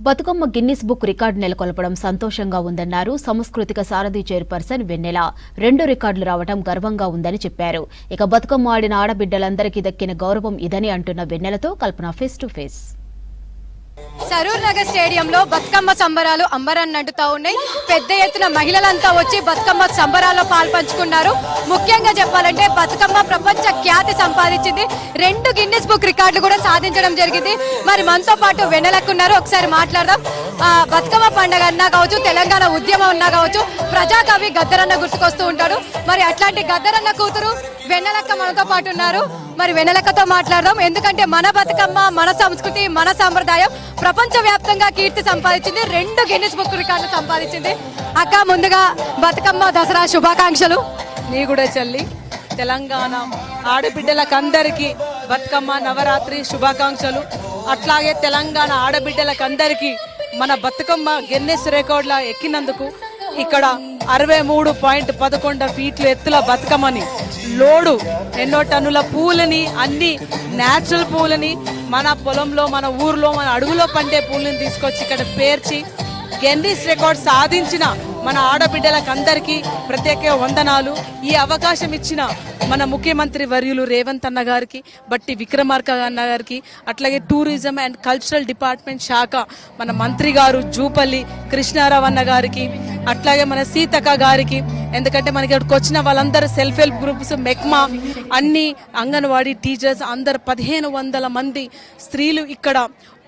Bathukamma Guinness book record నెలకొల్పడం సంతోషంగా ఉందన్నారు సాంస్కృతిక సారథి చైర్పర్సన్ వెన్నెల. 2 రికార్డులు రావడం గర్వంగా ఉందని చెప్పారు. ఇక బతుకమ్మ ఆడిన ఆడబిడ్డలందరికీ దక్కిన గౌరవం ఇదని అంటున్న వెన్నెలతో Kalpana face to face. Saroor Nagar స్టేడియంలో బతుకమ్మ సంబరాలు అంబరాన్నంటుతా ఉన్నాయి. పెద్ద ఎత్తున మహిళలంతా వచ్చి బతుకమ్మ సంబరాల్లో పాల్పంచుకున్నారు. ముఖ్యంగా చెప్పాలంటే బతుకమ్మ ప్రపంచ ఖ్యాతి సంపాదించింది. 2 గిన్నిస్ బుక్ రికార్డులు కూడా సాధించడం జరిగింది. మరి మనతో పాటు వెన్నెలకున్నారు, ఒకసారి మాట్లాడదాం. బతుకమ్మ పండుగ అన్నా కావచ్చు, తెలంగాణ ఉద్యమం అన్నా కావచ్చు, ప్రజాకవి గద్దరన్న గుర్తుకొస్తూ ఉంటాడు. మరి అట్లాంటి గద్దరన్న కూతురు వెన్నెలక్క మనతో పాటు ఉన్నారు. మరి వెన్నెలక్కతో మాట్లాడదాం. ఎందుకంటే మన బతుకమ్మ, మన సంస్కృతి, మన సాంప్రదాయం ప్రపంచ వ్యాప్తంగా కీర్తి సంపాదించింది. 2 గిన్నిస్ బుక్ రికార్డులు సంపాదించింది. అక్క, ముందుగా బతుకమ్మ దసరా శుభాకాంక్షలు. నీ కూడా చెల్లి. తెలంగాణ ఆడబిడ్డలకందరికీ బతుకమ్మ నవరాత్రి శుభాకాంక్షలు. అట్లాగే తెలంగాణ ఆడబిడ్డలకందరికీ మన బతుకమ్మ గిన్నిస్ రికార్డుల ఎక్కినందుకు ఇక్కడ 63.11 ఫీట్ల ఎత్తుల బతుకమ్మని, లోడు ఎన్నో టన్నుల పూలని, అన్ని న్యాచురల్ పూలని, మన పొలంలో, మన ఊర్లో, మన అడుగులో పండే పూలని తీసుకొచ్చి ఇక్కడ పేర్చి గిన్నిస్ రికార్డ్ సాధించిన మన ఆడబిడ్డలకందరికీ ప్రత్యేక వందనాలు. ఈ అవకాశం ఇచ్చిన మన ముఖ్యమంత్రి వర్యులు రేవంత్ అన్న గారికి, బట్టి విక్రమార్క అన్న గారికి, అట్లాగే టూరిజం అండ్ కల్చరల్ డిపార్ట్మెంట్ శాఖ మన మంత్రి గారు జూపల్లి కృష్ణారావు అన్న గారికి, అట్లాగే మన సీతక్క గారికి. ఎందుకంటే మనకి ఇక్కడికి వచ్చిన వాళ్ళందరూ సెల్ఫ్ హెల్ప్ గ్రూప్స్, మెక్మా, అన్ని అంగన్వాడీ టీచర్స్ అందరు 1500 మంది స్త్రీలు ఇక్కడ.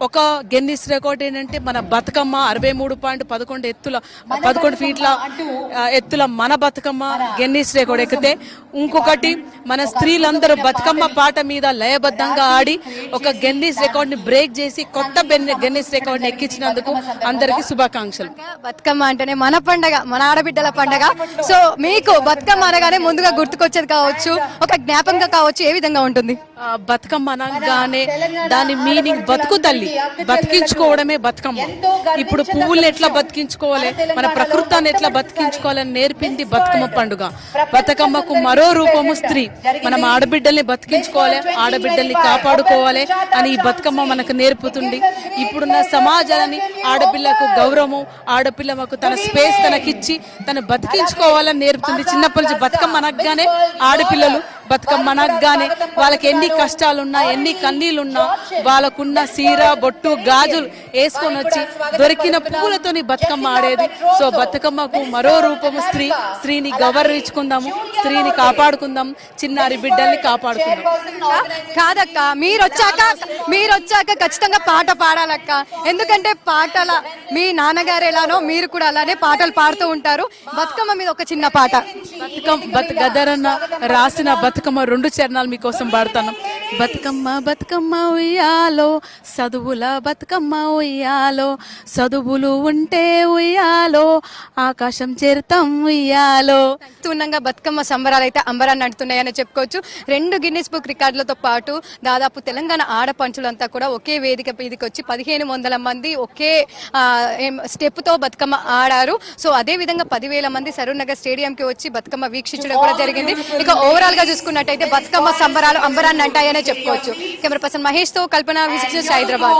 ఒక గిన్నిస్ రికార్డ్ ఏంటంటే మన బతుకమ్మ 63.11 ఫీట్ల ఎత్తుల మన బతుకమ్మ గిన్నిస్ రికార్డ్ ఎక్కితే, ఇంకొకటి మన స్త్రీలందరూ బతుకమ్మ పాట మీద లయబద్ధంగా ఆడి ఒక గిన్నిస్ రికార్డ్ ని బ్రేక్ చేసి కొత్త గిన్నిస్ రికార్డ్ ని ఎక్కించినందుకు అందరికి శుభాకాంక్షలు. బతుకమ్మ అంటేనే మన పండగ, మన ఆడబిడ్డల పండగ. సో మీకు బతుకమ్మ అనగానే ముందుగా గుర్తుకొచ్చేది కావచ్చు, ఒక జ్ఞాపకంగా కావచ్చు, ఏ విధంగా ఉంటుంది? బతుకమ్మ అనగానే దాని మీనింగ్ బతుకు తల్లి, బతికించుకోవడమే బతుకమ్మ. ఇప్పుడు పువ్వుల్ని ఎట్లా బతికించుకోవాలి, మన ప్రకృతాన్ని ఎట్లా బతికించుకోవాలని నేర్పింది బతుకమ్మ పండుగ. బతుకమ్మకు మరో రూపము స్త్రీ. మనం ఆడబిడ్డల్ని బతికించుకోవాలి, ఆడబిడ్డల్ని కాపాడుకోవాలి అని ఈ బతుకమ్మ మనకు నేర్పుతుంది. ఇప్పుడున్న సమాజాన్ని ఆడపిల్లకు గౌరవం, ఆడపిల్లకు తన స్పేస్ తనకిచ్చి తను బతికించుకోవాలని నేర్పుతుంది. చిన్నప్పటి నుంచి బతుకమ్మ అనగానే ఆడపిల్లలు బతుకమ్మ అనగానే వాళ్ళకి ఎన్ని కష్టాలున్నా, ఎన్ని కన్నీళ్ళున్నా, వాళ్ళకున్న సీర, బొట్టు, గాజులు వేసుకొని వచ్చి దొరికిన పువ్వులతోని బతుకమ్మ ఆడేది. సో బతుకమ్మకు మరో రూపము స్త్రీ. స్త్రీని గౌరవించుకుందాము, స్త్రీని కాపాడుకుందాం, చిన్నారి బిడ్డల్ని కాపాడుకుందాం. కాదక్క, మీరొచ్చాక ఖచ్చితంగా పాట పాడాలక్క. ఎందుకంటే పాటల మీ నాన్నగారు ఎలానో మీరు కూడా అలానే పాటలు పాడుతూ ఉంటారు. బతుకమ్మ మీద ఒక చిన్న పాట. గద్దరన్న రాసిన బతుకమ్మ 2 చరణాలు మీకోసం పాడతాను. బతుకమ్మ బతుకమ్మ ఉయ్యాలో, చదువుల బతుకమ్మ ఉయ్యాలో, చదువులు ఉంటే ఉయ్యాలో, ఆకాశం చేరుతాం ఉయ్యాలో. ఉన్నంగా బతుకమ్మ సంబరాలు అయితే అంబరాన్ని అంటున్నాయని చెప్పుకోవచ్చు. 2 గిన్నిస్ బుక్ రికార్డులతో పాటు దాదాపు తెలంగాణ ఆడపంచులంతా కూడా ఒకే వేదిక మీదకి వచ్చి 1500 మంది ఒకే స్టెప్ తో బతుకమ్మ ఆడారు. సో అదే విధంగా 10,000 మంది సరూర్ నగర్ స్టేడియం కి వచ్చి బతుకమ్మ వీక్షించడం కూడా జరిగింది. ఇక ఓవరాల్ గా చూసుకున్నట్టయితే బతుకమ్మ సంబరాలు అంబరాన్ని అంటాయనే చెప్పుకోవచ్చు. కెమెరా పర్సన్ మహేష్ తో కల్పన, హైదరాబాద్.